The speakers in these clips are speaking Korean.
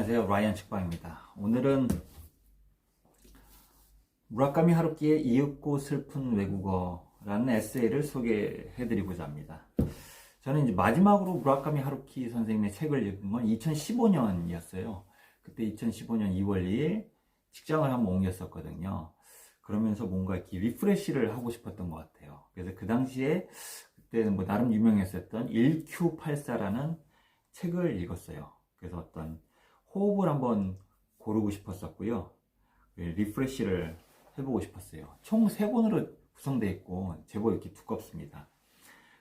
안녕하세요. 라이언 책방입니다. 오늘은 무라카미 하루키의 이윽고 슬픈 외국어라는 에세이를 소개해드리고자 합니다. 저는 이제 마지막으로 무라카미 하루키 선생님의 책을 읽은 건 2015년이었어요. 그때 2015년 2월 2일 직장을 한번 옮겼었거든요. 그러면서 뭔가 이렇게 리프레시를 하고 싶었던 것 같아요. 그래서 그 당시에 그때는 뭐 나름 유명했었던 1Q84라는 책을 읽었어요. 그래서 어떤 호흡을 한번 고르고 싶었었고요. 리프레시를 해보고 싶었어요. 총 3권으로 구성되어 있고 제법 이렇게 두껍습니다.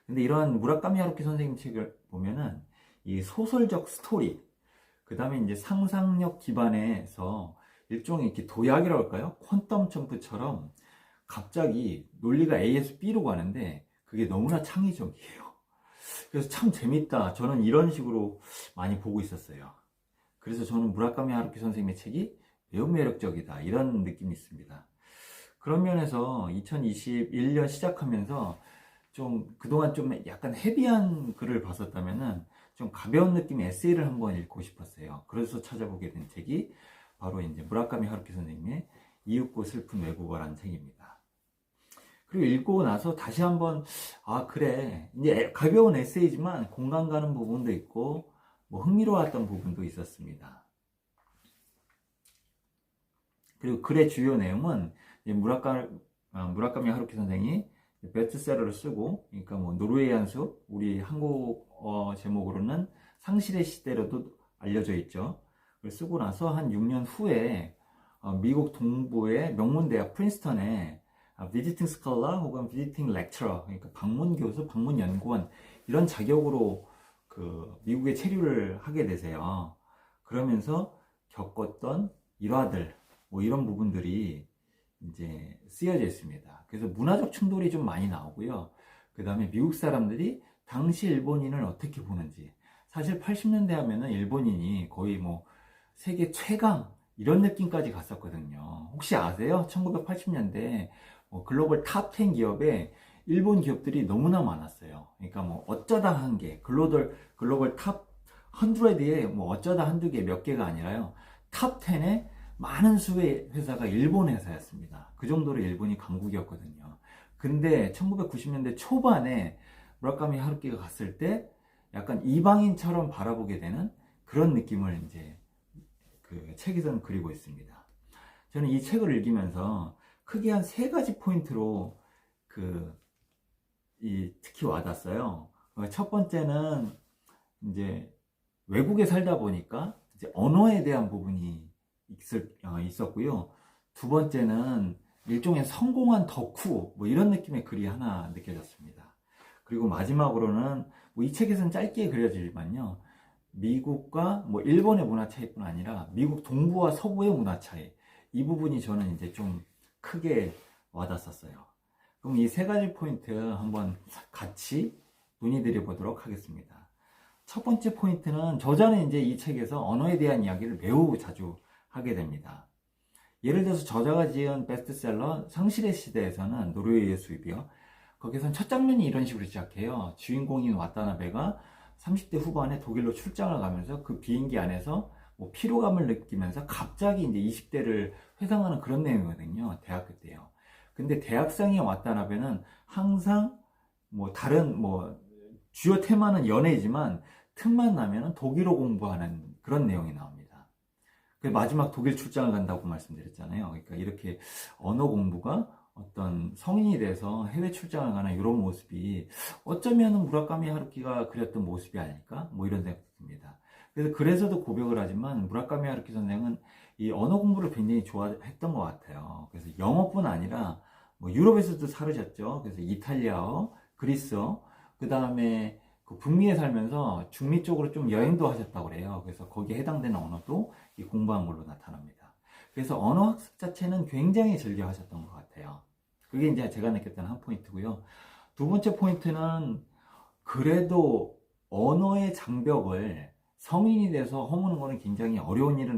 근데 이런 무라카미 하루키 선생님 책을 보면은 이 소설적 스토리, 그 다음에 이제 상상력 기반에서 일종의 이렇게 도약이라고 할까요? 퀀텀 점프처럼 갑자기 논리가 A에서 B로 가는데 그게 너무나 창의적이에요. 그래서 참 재밌다. 저는 이런 식으로 많이 보고 있었어요. 그래서 저는 무라카미 하루키 선생님의 책이 매우 매력적이다. 이런 느낌이 있습니다. 그런 면에서 2021년 시작하면서 좀 그동안 좀 약간 헤비한 글을 봤었다면은 좀 가벼운 느낌의 에세이를 한번 읽고 싶었어요. 그래서 찾아보게 된 책이 바로 이제 무라카미 하루키 선생님의 이윽고 슬픈 외국어라는 책입니다. 그리고 읽고 나서 다시 한번 그래, 이제 가벼운 에세이지만 공감 가는 부분도 있고 뭐 흥미로웠던 부분도 있었습니다. 그리고 글의 주요 내용은 무라카미 하루키 선생이 베스트셀러를 쓰고, 그러니까 뭐 노르웨이안 숲, 우리 한국어 제목으로는 상실의 시대로도 알려져 있죠. 그걸 쓰고 나서 한 6년 후에 미국 동부의 명문대학 프린스턴에 비지팅 스칼라 혹은 비지팅 렉처러, 그러니까 방문 교수, 방문 연구원 이런 자격으로 그 미국에 체류를 하게 되세요. 그러면서 겪었던 일화들, 뭐 이런 부분들이 이제 쓰여져 있습니다. 그래서 문화적 충돌이 좀 많이 나오고요. 그 다음에 미국 사람들이 당시 일본인을 어떻게 보는지. 사실 80년대 하면은 일본인이 거의 뭐 세계 최강 이런 느낌까지 갔었거든요. 혹시 아세요? 1980년대 글로벌 탑 10 기업에 일본 기업들이 너무나 많았어요. 그러니까 뭐 어쩌다 한 개, 글로벌 탑 100에 뭐 어쩌다 한두 개, 몇 개가 아니라요. 탑 10에 많은 수의 회사가 일본 회사였습니다. 그 정도로 일본이 강국이었거든요. 근데 1990년대 초반에 무라카미 하루키가 갔을 때 약간 이방인처럼 바라보게 되는 그런 느낌을 이제 그 책에서는 그리고 있습니다. 저는 이 책을 읽으면서 크게 한 3가지 포인트로 특히 와닿았어요. 첫 번째는 이제 외국에 살다 보니까 이제 언어에 대한 부분이 있었고요. 두 번째는 일종의 성공한 덕후 뭐 이런 느낌의 글이 하나 느껴졌습니다. 그리고 마지막으로는 뭐 이 책에서는 짧게 그려지지만요. 미국과 뭐 일본의 문화 차이뿐 아니라 미국 동부와 서부의 문화 차이, 이 부분이 저는 이제 좀 크게 와닿았어요. 그럼 이 3가지 포인트 한번 같이 논의드려 보도록 하겠습니다. 첫 번째 포인트는 저자는 이제 이 책에서 언어에 대한 이야기를 매우 자주 하게 됩니다. 예를 들어서 저자가 지은 베스트셀러 상실의 시대에서는 노르웨이의 숲이요. 거기서는 첫 장면이 이런 식으로 시작해요. 주인공인 와타나베가 30대 후반에 독일로 출장을 가면서 그 비행기 안에서 뭐 피로감을 느끼면서 갑자기 이제 20대를 회상하는 그런 내용이거든요. 대학교 때요. 근데 대학생의 와타나베는 항상 뭐 다른 뭐 주요 테마는 연애지만 틈만 나면은 독일어 공부하는 그런 내용이 나옵니다. 그 마지막 독일 출장을 간다고 말씀드렸잖아요. 그러니까 이렇게 언어 공부가 어떤 성인이 돼서 해외 출장을 가는 이런 모습이 어쩌면 무라카미 하루키가 그렸던 모습이 아닐까? 뭐 이런 생각이 듭니다. 그래서도 고백을 하지만 무라카미 하루키 선생은 이 언어 공부를 굉장히 좋아했던 것 같아요. 그래서 영어뿐 아니라 뭐 유럽에서도 살으셨죠. 그래서 이탈리아어, 그리스어, 그 다음에 그 북미에 살면서 중미 쪽으로 좀 여행도 하셨다고 그래요. 그래서 거기에 해당되는 언어도 공부한 걸로 나타납니다. 그래서 언어 학습 자체는 굉장히 즐겨 하셨던 것 같아요. 그게 이제 제가 느꼈던 한 포인트고요. 두 번째 포인트는 그래도 언어의 장벽을 성인이 돼서 허무는 거는 굉장히 어려운 일은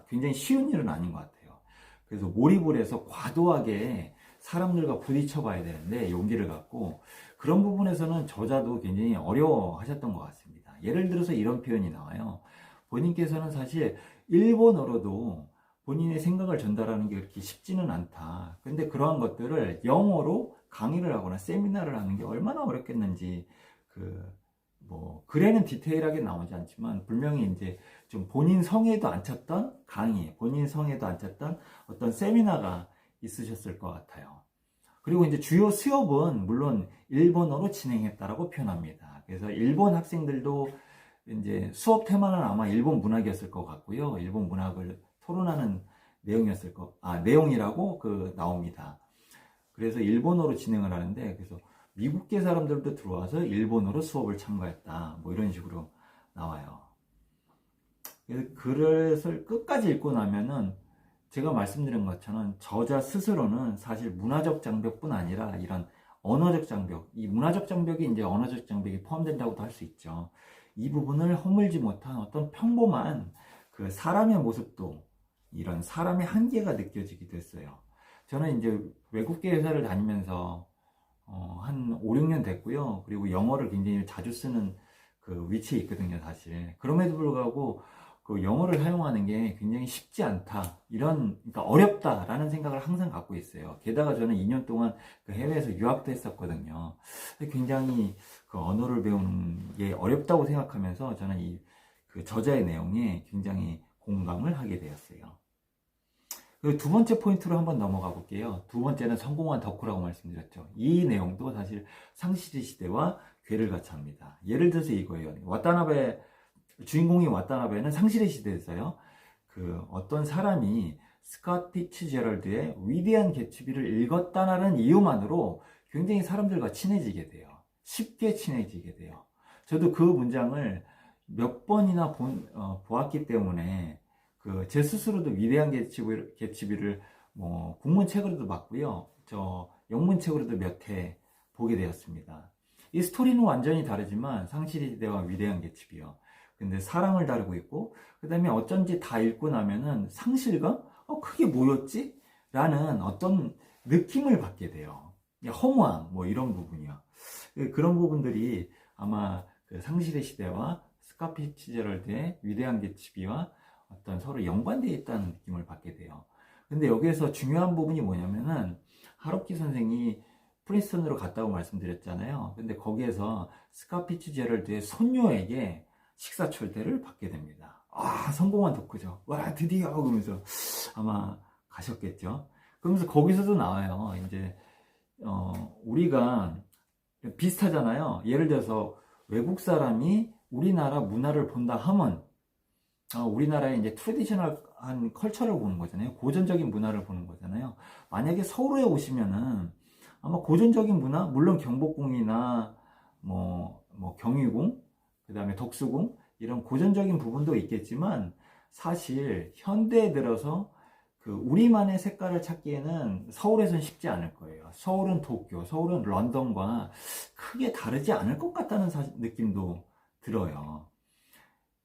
굉장히 쉬운 일은 아닌 것 같아요. 그래서 몰입을 해서 과도하게 사람들과 부딪혀 봐야 되는데 용기를 갖고 그런 부분에서는 저자도 굉장히 어려워하셨던 것 같습니다. 예를 들어서 이런 표현이 나와요. 본인께서는 사실 일본어로도 본인의 생각을 전달하는 게 그렇게 쉽지는 않다. 근데 그러한 것들을 영어로 강의를 하거나 세미나를 하는 게 얼마나 어렵겠는지, 글에는 디테일하게 나오지 않지만, 분명히 이제 좀 본인 성에도 안 찼던 강의, 본인 성에도 안 찼던 어떤 세미나가 있으셨을 것 같아요. 그리고 이제 주요 수업은 물론 일본어로 진행했다라고 표현합니다. 그래서 일본 학생들도 이제 수업 테마는 아마 일본 문학이었을 것 같고요. 일본 문학을 토론하는 내용이라고 나옵니다. 그래서 일본어로 진행을 하는데, 그래서 미국계 사람들도 들어와서 일본어로 수업을 참가했다. 뭐 이런 식으로 나와요. 그래서 글을 끝까지 읽고 나면은 제가 말씀드린 것처럼 저자 스스로는 사실 문화적 장벽뿐 아니라 이런 언어적 장벽, 이 문화적 장벽이 이제 언어적 장벽이 포함된다고도 할 수 있죠. 이 부분을 허물지 못한 어떤 평범한 그 사람의 모습도 이런 사람의 한계가 느껴지기도 했어요. 저는 이제 외국계 회사를 다니면서 한 5, 6년 됐고요. 그리고 영어를 굉장히 자주 쓰는 그 위치에 있거든요, 사실. 그럼에도 불구하고 그 영어를 사용하는 게 굉장히 쉽지 않다. 그러니까 어렵다라는 생각을 항상 갖고 있어요. 게다가 저는 2년 동안 그 해외에서 유학도 했었거든요. 굉장히 그 언어를 배우는 게 어렵다고 생각하면서 저는 그 저자의 내용에 굉장히 공감을 하게 되었어요. 그리고 두 번째 포인트로 한번 넘어가 볼게요. 두 번째는 성공한 덕후라고 말씀드렸죠. 이 내용도 사실 상실의 시대와 괴를 같이 합니다. 예를 들어서 이거예요. 주인공이 와타나베는 상실의 시대에서요. 어떤 사람이 스캇 피츠제럴드의 위대한 개츠비를 읽었다는 이유만으로 굉장히 사람들과 친해지게 돼요. 쉽게 친해지게 돼요. 저도 그 문장을 몇 번이나 보았기 때문에 제 스스로도 위대한 개츠비를 국문책으로도 봤고요. 영문책으로도 몇 회 보게 되었습니다. 이 스토리는 완전히 다르지만 상실의 시대와 위대한 개츠비요. 근데 사랑을 다루고 있고, 그 다음에 어쩐지 다 읽고 나면은 상실감? 그게 뭐였지? 라는 어떤 느낌을 받게 돼요. 허무함, 이런 부분이요. 그런 부분들이 아마 상실의 시대와 스캇 피츠제럴드의 위대한 개츠비와 어떤 서로 연관되어 있다는 느낌을 받게 돼요. 근데 여기에서 중요한 부분이 뭐냐면은, 하루키 선생이 프린스턴으로 갔다고 말씀드렸잖아요. 근데 거기에서 스캇 피츠제럴드의 손녀에게 식사 초대를 받게 됩니다. 성공한 덕후죠. 와, 드디어! 그러면서 아마 가셨겠죠. 그러면서 거기서도 나와요. 이제, 우리가 비슷하잖아요. 예를 들어서 외국 사람이 우리나라 문화를 본다 하면, 우리나라의 이제 트래디셔널한 컬처를 보는 거잖아요. 고전적인 문화를 보는 거잖아요. 만약에 서울에 오시면은 아마 고전적인 문화, 물론 경복궁이나 경희궁, 그 다음에 덕수궁, 이런 고전적인 부분도 있겠지만, 사실 현대에 들어서 우리만의 색깔을 찾기에는 서울에선 쉽지 않을 거예요. 서울은 도쿄, 서울은 런던과 크게 다르지 않을 것 같다는 느낌도 들어요.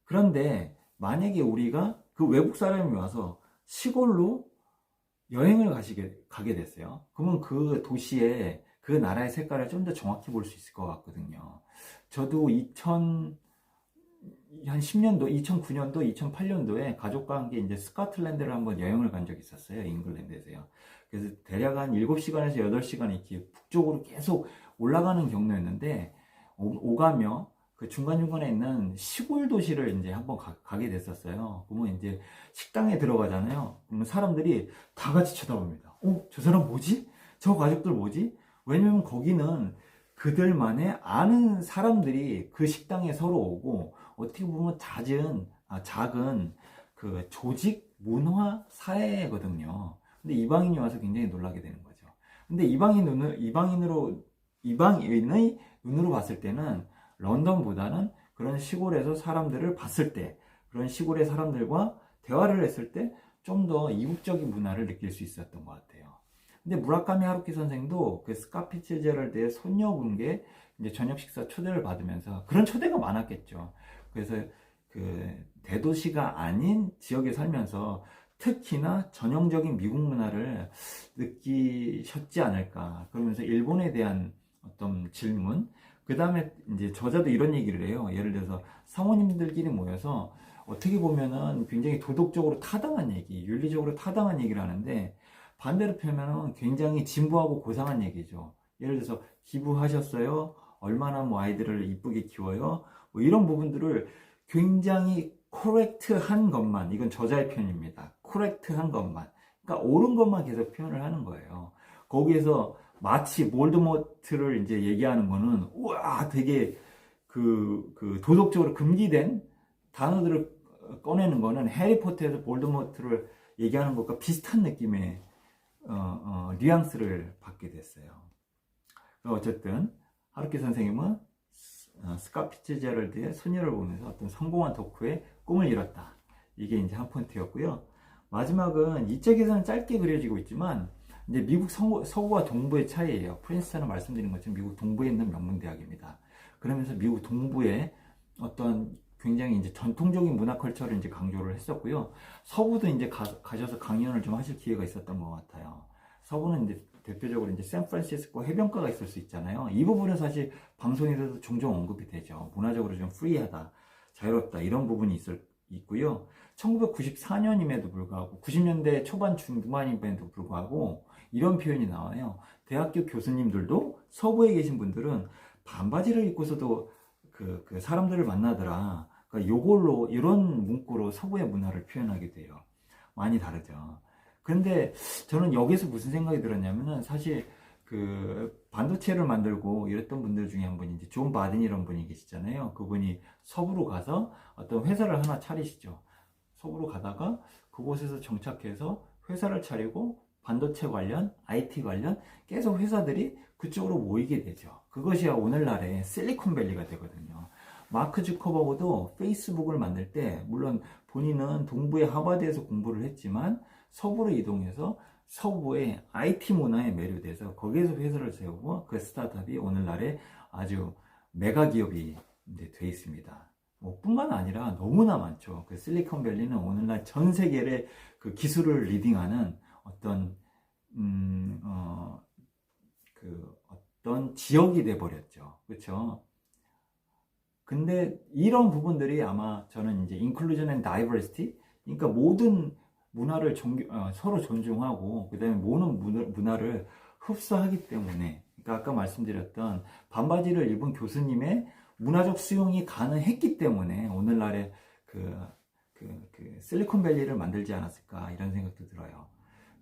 그런데 만약에 우리가 외국 사람이 와서 시골로 여행을 가게 됐어요. 그러면 그 도시의 그 나라의 색깔을 좀 더 정확히 볼 수 있을 것 같거든요. 저도 한 10년도, 2009년도, 2008년도에 가족과 함께 이제 스코틀랜드를 한번 여행을 간 적이 있었어요. 잉글랜드에서요. 그래서 대략 한 7시간에서 8시간 이렇게 북쪽으로 계속 올라가는 경로였는데, 오가며 그 중간중간에 있는 시골 도시를 이제 한번 가게 됐었어요. 그러면 이제 식당에 들어가잖아요. 그러면 사람들이 다 같이 쳐다봅니다. 저 사람 뭐지? 저 가족들 뭐지? 왜냐면 거기는 그들만의 아는 사람들이 그 식당에 서로 오고, 어떻게 보면 작은 그 조직 문화 사회거든요. 근데 이방인이 와서 굉장히 놀라게 되는 거죠. 근데 이방인의 눈으로 봤을 때는 런던보다는 그런 시골에서 사람들을 봤을 때, 그런 시골의 사람들과 대화를 했을 때 좀 더 이국적인 문화를 느낄 수 있었던 것 같아요. 근데 무라카미 하루키 선생도 그 스캇 피츠제럴드의 손녀분께 이제 저녁 식사 초대를 받으면서, 그런 초대가 많았겠죠. 그래서 대도시가 아닌 지역에 살면서 특히나 전형적인 미국 문화를 느끼셨지 않을까. 그러면서 일본에 대한 어떤 질문, 그 다음에 이제 저자도 이런 얘기를 해요. 예를 들어서 사모님들끼리 모여서 어떻게 보면은 굉장히 도덕적으로 타당한 얘기, 윤리적으로 타당한 얘기를 하는데, 반대로 표현하면 굉장히 진부하고 고상한 얘기죠. 예를 들어서 기부하셨어요? 얼마나 뭐 아이들을 이쁘게 키워요? 뭐 이런 부분들을 굉장히 코렉트한 것만, 이건 저자의 표현입니다. 코렉트한 것만, 그러니까 옳은 것만 계속 표현을 하는 거예요. 거기에서 마치 볼드모트를 이제 얘기하는 거는 우와 되게 그 도덕적으로 금기된 단어들을 꺼내는 거는 해리포터에서 볼드모트를 얘기하는 것과 비슷한 느낌의 뉘앙스를 받게 됐어요. 어쨌든 하루키 선생님은 스캇 피츠제럴드의 소녀를 보면서 어떤 성공한 덕후의 꿈을 이뤘다. 이게 이제 한 포인트였고요. 마지막은 이 책에서는 짧게 그려지고 있지만 이제 미국 서부와 동부의 차이예요. 프린스턴은 말씀드린 것처럼 미국 동부에 있는 명문대학입니다. 그러면서 미국 동부의 어떤 굉장히 이제 전통적인 문화 컬처를 이제 강조를 했었고요. 서부도 이제 가셔서 강연을 좀 하실 기회가 있었던 것 같아요. 서부는 이제 대표적으로 이제 샌프란시스코 해변가가 있을 수 있잖아요. 이 부분은 사실 방송에서도 종종 언급이 되죠. 문화적으로 좀 프리하다, 자유롭다 이런 부분이 있고요. 1994년임에도 불구하고 90년대 초반 중반임에도 불구하고 이런 표현이 나와요. 대학교 교수님들도 서부에 계신 분들은 반바지를 입고서도 그 사람들을 만나더라. 그러니까 요걸로 이런 문구로 서부의 문화를 표현하게 돼요. 많이 다르죠. 그런데 저는 여기서 무슨 생각이 들었냐면은 사실 그 반도체를 만들고 이랬던 분들 중에 한 분이 이제 존 바든이라는 분이 계시잖아요. 그분이 서부로 가서 어떤 회사를 하나 차리시죠. 서부로 가다가 그곳에서 정착해서 회사를 차리고 반도체 관련, IT 관련 계속 회사들이 그쪽으로 모이게 되죠. 그것이 오늘날의 실리콘밸리가 되거든요. 마크 주커버그도 페이스북을 만들 때 물론 본인은 동부의 하버드에서 공부를 했지만 서부로 이동해서 서부의 IT 문화에 매료돼서 거기에서 회사를 세우고 그 스타트업이 오늘날의 아주 메가 기업이 이제 돼 있습니다. 뭐 뿐만 아니라 너무나 많죠. 그 실리콘밸리는 오늘날 전 세계의 그 기술을 리딩하는 어떤 어떤 지역이 돼 버렸죠. 그렇죠? 근데 이런 부분들이 아마 저는 이제 inclusion and diversity, 그러니까 모든 문화를 서로 존중하고 그다음에 모든 문화를 흡수하기 때문에, 그러니까 아까 말씀드렸던 반바지를 입은 교수님의 문화적 수용이 가능했기 때문에 오늘날의 그 실리콘밸리를 만들지 않았을까 이런 생각도 들어요.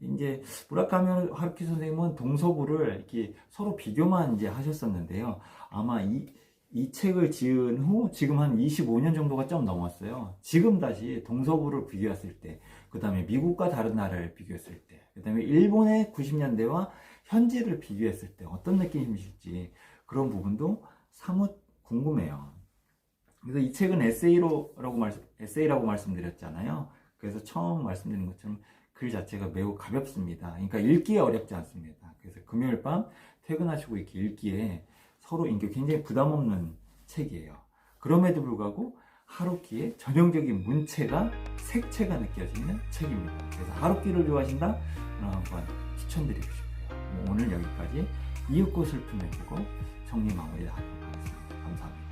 이제 무라카미 하루키 선생님은 동서부를 이렇게 서로 비교만 이제 하셨었는데요. 아마 이 책을 지은 후 지금 한 25년 정도가 좀 넘었어요. 지금 다시 동서부를 비교했을 때, 그 다음에 미국과 다른 나라를 비교했을 때, 그 다음에 일본의 90년대와 현재를 비교했을 때 어떤 느낌이실지 그런 부분도 사뭇 궁금해요. 그래서 이 책은 에세이라고 말씀드렸잖아요. 그래서 처음 말씀드린 것처럼 글 자체가 매우 가볍습니다. 그러니까 읽기에 어렵지 않습니다. 그래서 금요일 밤 퇴근하시고 이렇게 읽기에 서로 굉장히 부담 없는 책이에요. 그럼에도 불구하고 하루키의 전형적인 문체가 색채가 느껴지는 책입니다. 그래서 하루키를 좋아하신다? 그럼 한번 추천드리고 싶어요. 오늘 여기까지 이윽고 슬픔을 보고 정리 마무리하도록 하겠습니다. 감사합니다.